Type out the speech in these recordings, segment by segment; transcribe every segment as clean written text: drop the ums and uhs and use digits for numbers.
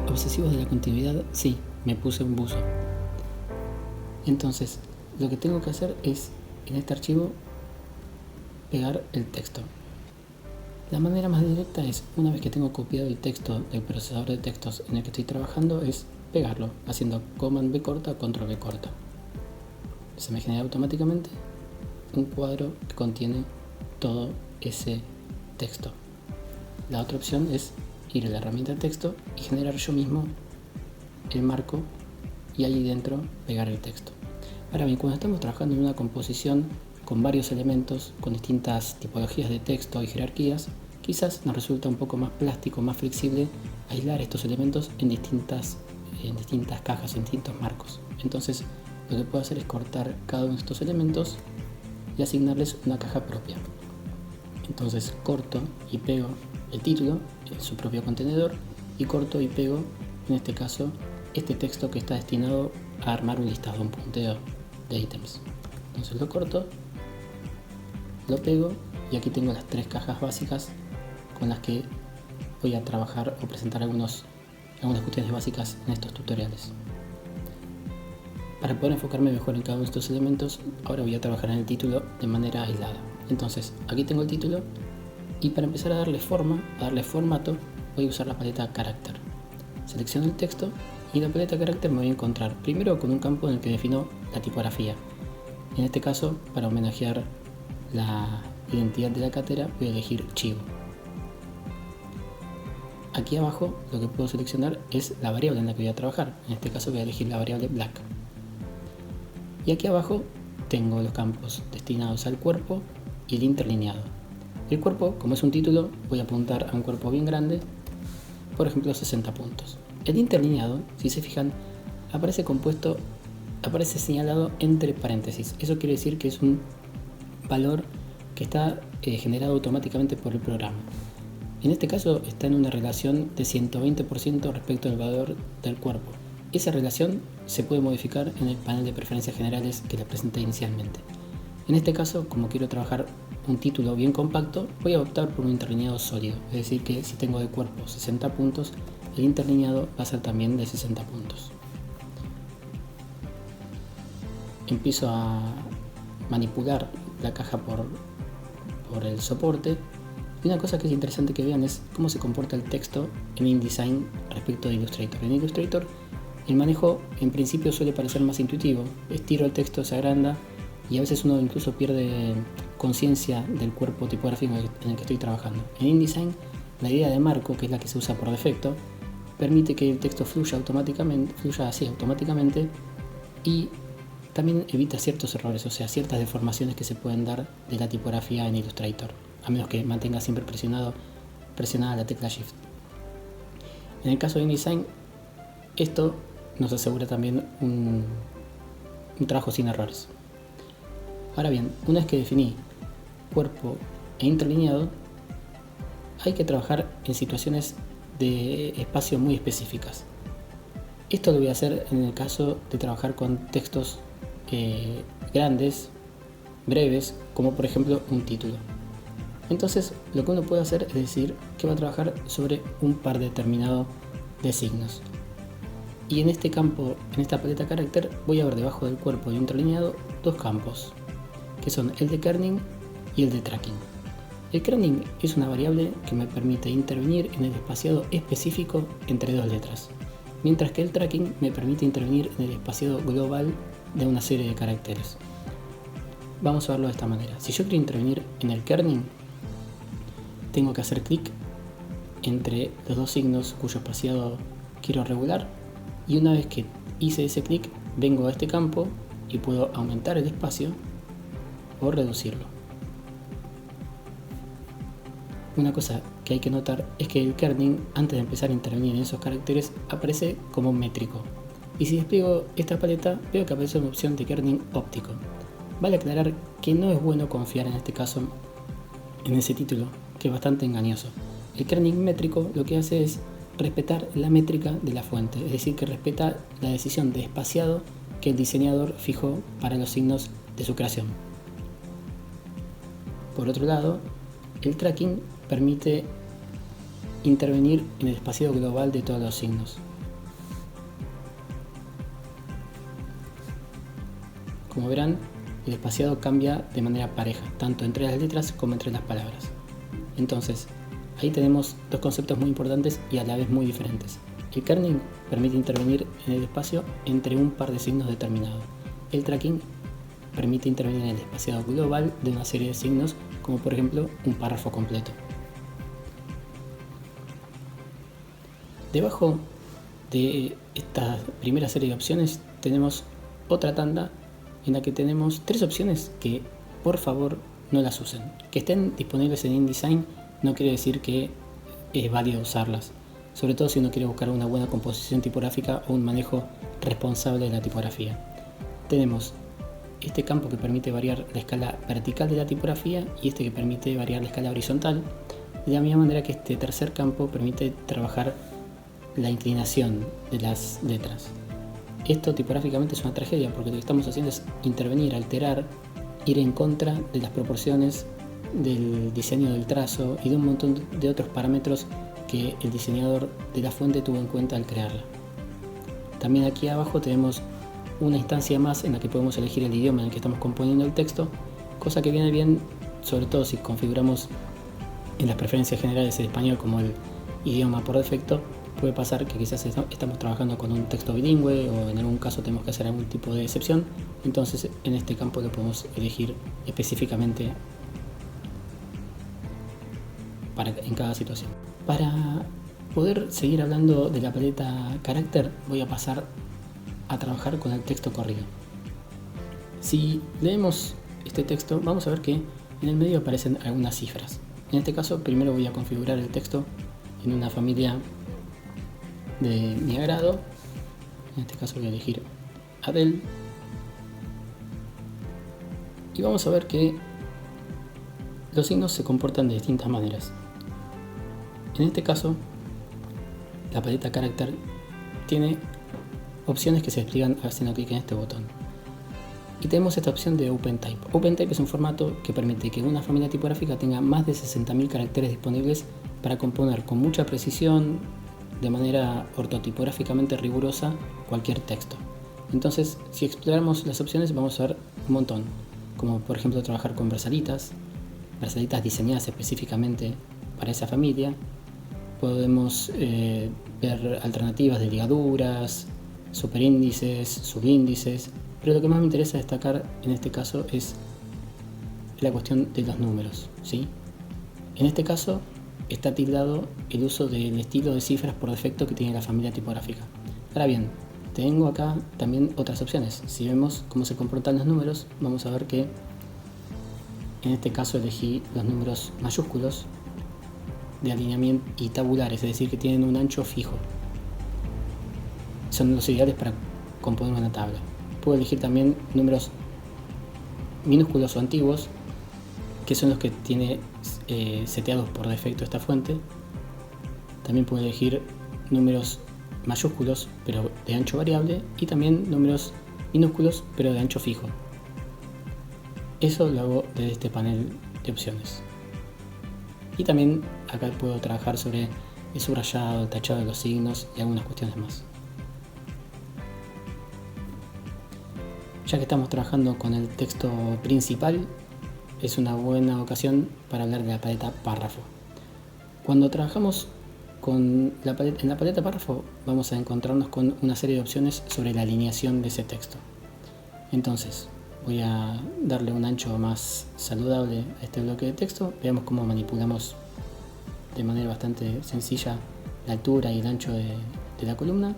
obsesivos de la continuidad, sí, me puse un buzo. Entonces, lo que tengo que hacer es, en este archivo, pegar el texto. La manera más directa es, una vez que tengo copiado el texto del procesador de textos en el que estoy trabajando, es pegarlo, haciendo Command B corta, Control B corta. Se me genera automáticamente un cuadro que contiene todo ese texto. La otra opción es ir a la herramienta de texto y generar yo mismo el marco y allí dentro pegar el texto. Ahora bien, cuando estamos trabajando en una composición con varios elementos, con distintas tipologías de texto y jerarquías, quizás nos resulta un poco más plástico, más flexible aislar estos elementos en distintas cajas, en distintos marcos. Entonces, lo que puedo hacer es cortar cada uno de estos elementos y asignarles una caja propia. Entonces corto y pego el título en su propio contenedor y corto y pego, en este caso, este texto que está destinado a armar un listado, un punteo de ítems. Entonces lo corto, lo pego y aquí tengo las tres cajas básicas con las que voy a trabajar o presentar algunas cuestiones básicas en estos tutoriales. Para poder enfocarme mejor en cada uno de estos elementos, ahora voy a trabajar en el título de manera aislada. Entonces, aquí tengo el título y para empezar a darle forma, a darle formato, voy a usar la paleta Character. Selecciono el texto y en la paleta Character me voy a encontrar primero con un campo en el que defino la tipografía. En este caso, para homenajear la identidad de la cátedra, voy a elegir Chivo. Aquí abajo lo que puedo seleccionar es la variable en la que voy a trabajar. En este caso voy a elegir la variable Black. Y aquí abajo tengo los campos destinados al cuerpo y el interlineado. El cuerpo, como es un título, voy a apuntar a un cuerpo bien grande, por ejemplo 60 puntos. El interlineado, si se fijan, aparece señalado entre paréntesis. Eso quiere decir que es un valor que está generado automáticamente por el programa. En este caso está en una relación de 120% respecto al valor del cuerpo. Esa relación se puede modificar en el panel de preferencias generales que les presenté inicialmente. En este caso, como quiero trabajar un título bien compacto, voy a optar por un interlineado sólido. Es decir que si tengo de cuerpo 60 puntos, el interlineado va a ser también de 60 puntos. Empiezo a manipular la caja por el soporte. Y una cosa que es interesante que vean es cómo se comporta el texto en InDesign respecto de Illustrator. En Illustrator el manejo en principio suele parecer más intuitivo. Estiro el texto, se agranda y a veces uno incluso pierde conciencia del cuerpo tipográfico en el que estoy trabajando. En InDesign la idea de marco, que es la que se usa por defecto, permite que el texto fluya así automáticamente y también evita ciertos errores, o sea, ciertas deformaciones que se pueden dar de la tipografía en Illustrator, a menos que mantenga siempre presionada la tecla Shift. En el caso de InDesign, esto nos asegura también un trabajo sin errores. Ahora bien, una vez que definí cuerpo e interlineado, hay que trabajar en situaciones de espacio muy específicas. Esto lo voy a hacer en el caso de trabajar con textos grandes, breves, como por ejemplo un título. Entonces, lo que uno puede hacer es decir que va a trabajar sobre un par determinado de signos. Y en este campo, en esta paleta Character, voy a ver debajo del cuerpo de interlineado dos campos, que son el de kerning y el de tracking. El kerning es una variable que me permite intervenir en el espaciado específico entre dos letras, mientras que el tracking me permite intervenir en el espaciado global de una serie de caracteres. Vamos a verlo de esta manera. Si yo quiero intervenir en el kerning, tengo que hacer clic entre los dos signos cuyo espaciado quiero regular, y una vez que hice ese clic, vengo a este campo y puedo aumentar el espacio o reducirlo. Una cosa que hay que notar es que el kerning, antes de empezar a intervenir en esos caracteres, aparece como métrico. Y si despliego esta paleta, veo que aparece una opción de kerning óptico. Vale aclarar que no es bueno confiar en este caso en ese título, que es bastante engañoso. El kerning métrico lo que hace es respetar la métrica de la fuente, es decir, que respeta la decisión de espaciado que el diseñador fijó para los signos de su creación. Por otro lado, el tracking permite intervenir en el espaciado global de todos los signos. Como verán, el espaciado cambia de manera pareja, tanto entre las letras como entre las palabras. Entonces, ahí tenemos dos conceptos muy importantes y a la vez muy diferentes. El kerning permite intervenir en el espacio entre un par de signos determinados. El tracking permite intervenir en el espaciado global de una serie de signos, como por ejemplo un párrafo completo. Debajo de esta primera serie de opciones tenemos otra tanda en la que tenemos tres opciones que por favor no las usen. Que estén disponibles en InDesign no quiere decir que es válido usarlas, sobre todo si uno quiere buscar una buena composición tipográfica o un manejo responsable de la tipografía. Tenemos este campo que permite variar la escala vertical de la tipografía y este que permite variar la escala horizontal, de la misma manera que este tercer campo permite trabajar la inclinación de las letras. Esto tipográficamente es una tragedia porque lo que estamos haciendo es intervenir, alterar, ir en contra de las proporciones, del diseño del trazo y de un montón de otros parámetros que el diseñador de la fuente tuvo en cuenta al crearla. También aquí abajo tenemos una instancia más en la que podemos elegir el idioma en el que estamos componiendo el texto, cosa que viene bien sobre todo si configuramos en las preferencias generales el español como el idioma por defecto. Puede pasar que quizás estamos trabajando con un texto bilingüe o en algún caso tenemos que hacer algún tipo de excepción, entonces en este campo lo podemos elegir específicamente en cada situación. Para poder seguir hablando de la paleta carácter voy a pasar a trabajar con el texto corrido. Si leemos este texto vamos a ver que en el medio aparecen algunas cifras. En este caso primero voy a configurar el texto en una familia de mi agrado. En este caso voy a elegir Adele y vamos a ver que los signos se comportan de distintas maneras. En este caso la paleta carácter tiene opciones que se despliegan haciendo clic en este botón y tenemos esta opción de OpenType. OpenType es un formato que permite que una familia tipográfica tenga más de 60.000 caracteres disponibles para componer con mucha precisión, de manera ortotipográficamente rigurosa, cualquier texto. Entonces, si exploramos las opciones vamos a ver un montón, como por ejemplo trabajar con versalitas diseñadas específicamente para esa familia. Podemos ver alternativas de ligaduras, superíndices, subíndices, pero lo que más me interesa destacar en este caso es la cuestión de los números, ¿sí? En este caso está tildado el uso del estilo de cifras por defecto que tiene la familia tipográfica. Ahora bien, tengo acá también otras opciones. Si vemos cómo se comportan los números, vamos a ver que en este caso elegí los números mayúsculos de alineamiento y tabulares, es decir, que tienen un ancho fijo. Son los ideales para componer una tabla. Puedo elegir también números minúsculos o antiguos, que son los que tiene seteados por defecto esta fuente. También puedo elegir números mayúsculos pero de ancho variable y también números minúsculos pero de ancho fijo. Eso lo hago desde este panel de opciones. Y también acá puedo trabajar sobre el subrayado, el tachado de los signos y algunas cuestiones más. Ya que estamos trabajando con el texto principal, es una buena ocasión para hablar de la paleta párrafo. Cuando trabajamos en la paleta párrafo vamos a encontrarnos con una serie de opciones sobre la alineación de ese texto. Entonces voy a darle un ancho más saludable a este bloque de texto. Veamos cómo manipulamos de manera bastante sencilla la altura y el ancho de la columna.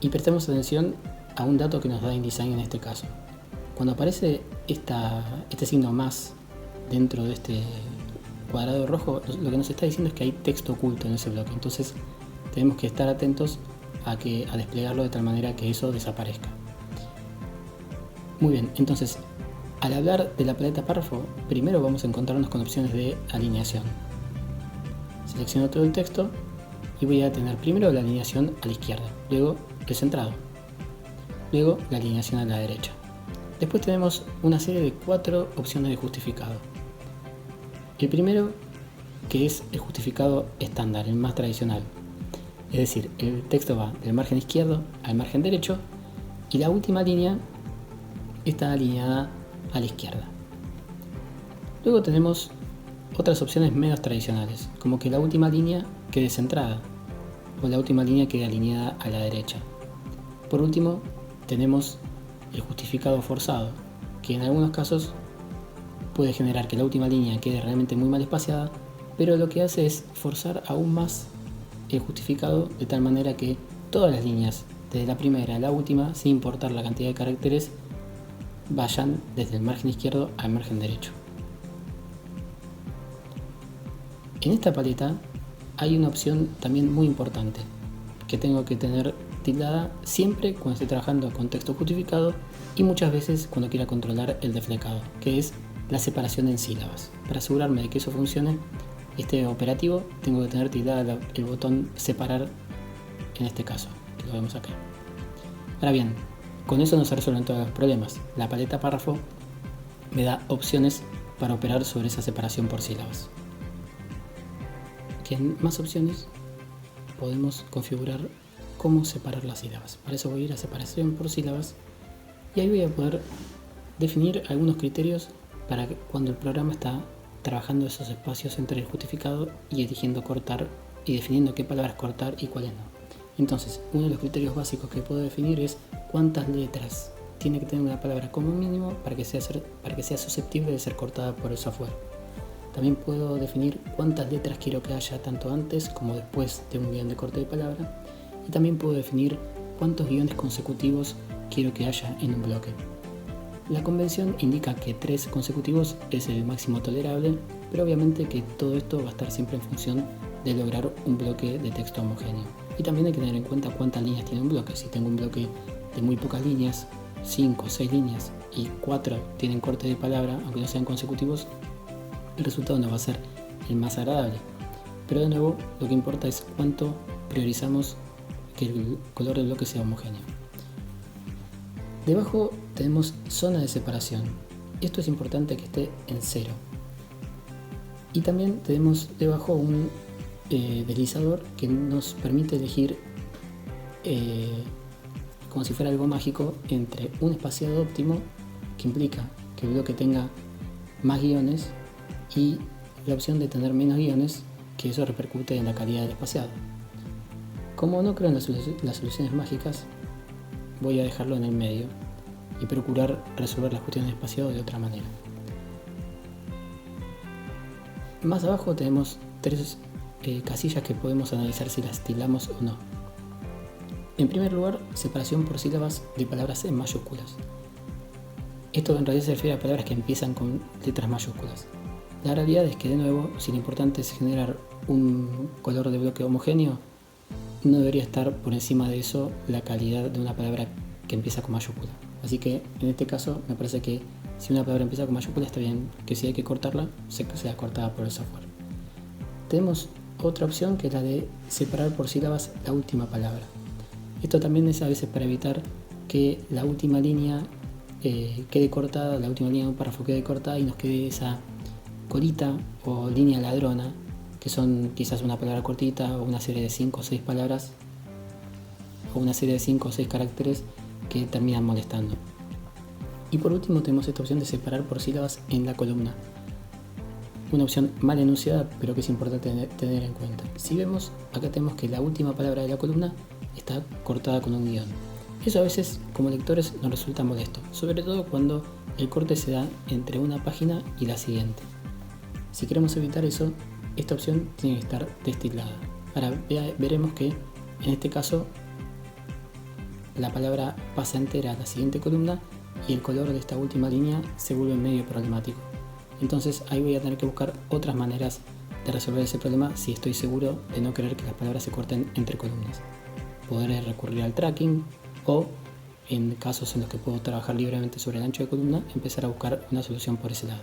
Y prestemos atención a un dato que nos da InDesign en este caso. Cuando aparece este signo más dentro de este cuadrado rojo, lo que nos está diciendo es que hay texto oculto en ese bloque. Entonces tenemos que estar atentos a desplegarlo de tal manera que eso desaparezca. Muy bien, entonces al hablar de la paleta párrafo, primero vamos a encontrarnos con opciones de alineación. Selecciono todo el texto y voy a tener primero la alineación a la izquierda, luego el centrado, luego la alineación a la derecha. Después tenemos una serie de 4 opciones de justificado. El primero, que es el justificado estándar, el más tradicional. Es decir, el texto va del margen izquierdo al margen derecho y la última línea está alineada a la izquierda. Luego tenemos otras opciones menos tradicionales, como que la última línea quede centrada o la última línea quede alineada a la derecha. Por último, tenemos el justificado forzado, que en algunos casos puede generar que la última línea quede realmente muy mal espaciada, pero lo que hace es forzar aún más el justificado de tal manera que todas las líneas, desde la primera a la última, sin importar la cantidad de caracteres, vayan desde el margen izquierdo al margen derecho. En esta paleta hay una opción también muy importante que tengo que tener tildada siempre cuando esté trabajando con texto justificado y muchas veces cuando quiera controlar el deflecado, que es la separación en sílabas. Para asegurarme de que eso funcione, este operativo, tengo que tener tildada el botón separar en este caso, que lo vemos acá. Ahora bien, con eso no se resuelven todos los problemas. La paleta párrafo me da opciones para operar sobre esa separación por sílabas. Aquí en más opciones podemos configurar cómo separar las sílabas. Para eso voy a ir a separación por sílabas y ahí voy a poder definir algunos criterios para que cuando el programa está trabajando esos espacios entre el justificado y eligiendo cortar y definiendo qué palabras cortar y cuáles no. Entonces, uno de los criterios básicos que puedo definir es cuántas letras tiene que tener una palabra como mínimo para que sea susceptible de ser cortada por el software. También puedo definir cuántas letras quiero que haya tanto antes como después de un guión de corte de palabra, y también puedo definir cuántos guiones consecutivos quiero que haya en un bloque. La convención indica que 3 consecutivos es el máximo tolerable, pero obviamente que todo esto va a estar siempre en función de lograr un bloque de texto homogéneo. Y también hay que tener en cuenta cuántas líneas tiene un bloque. Si tengo un bloque de muy pocas líneas, 5 o 6 líneas, y 4 tienen corte de palabra, aunque no sean consecutivos, el resultado no va a ser el más agradable. Pero de nuevo, lo que importa es cuánto priorizamos que el color del bloque sea homogéneo. Debajo tenemos zona de separación. Esto es importante que esté en 0. Y también tenemos debajo un deslizador que nos permite elegir como si fuera algo mágico entre un espaciado óptimo, que implica que el bloque tenga más guiones, y la opción de tener menos guiones, que eso repercute en la calidad del espaciado. Como no creo en las soluciones mágicas, voy a dejarlo en el medio y procurar resolver las cuestiones de espaciado de otra manera. Más abajo tenemos 3 casillas que podemos analizar si las tildamos o no. En primer lugar, separación por sílabas de palabras en mayúsculas. Esto en realidad se refiere a palabras que empiezan con letras mayúsculas. La realidad es que, de nuevo, si lo importante es generar un color de bloque homogéneo, no debería estar por encima de eso la calidad de una palabra que empieza con mayúscula. Así que en este caso me parece que si una palabra empieza con mayúscula está bien que si hay que cortarla, sea cortada por el software. Tenemos otra opción que es la de separar por sílabas la última palabra. Esto también es a veces para evitar que la última línea quede cortada, la última línea de un párrafo quede cortada y nos quede esa colita o línea ladrona, que son quizás una palabra cortita o una serie de 5 o 6 palabras o una serie de 5 o 6 caracteres que terminan molestando. Y por último tenemos esta opción de separar por sílabas en la columna. Una opción mal enunciada, pero que es importante tener en cuenta. Si vemos, acá tenemos que la última palabra de la columna está cortada con un guión. Eso a veces como lectores nos resulta molesto, sobre todo cuando el corte se da entre una página y la siguiente. Si queremos evitar eso, esta opción tiene que estar destildada. Ahora veremos que en este caso la palabra pasa entera a la siguiente columna y el color de esta última línea se vuelve medio problemático. Entonces ahí voy a tener que buscar otras maneras de resolver ese problema si estoy seguro de no querer que las palabras se corten entre columnas. Podré recurrir al tracking o, en casos en los que puedo trabajar libremente sobre el ancho de columna, empezar a buscar una solución por ese lado.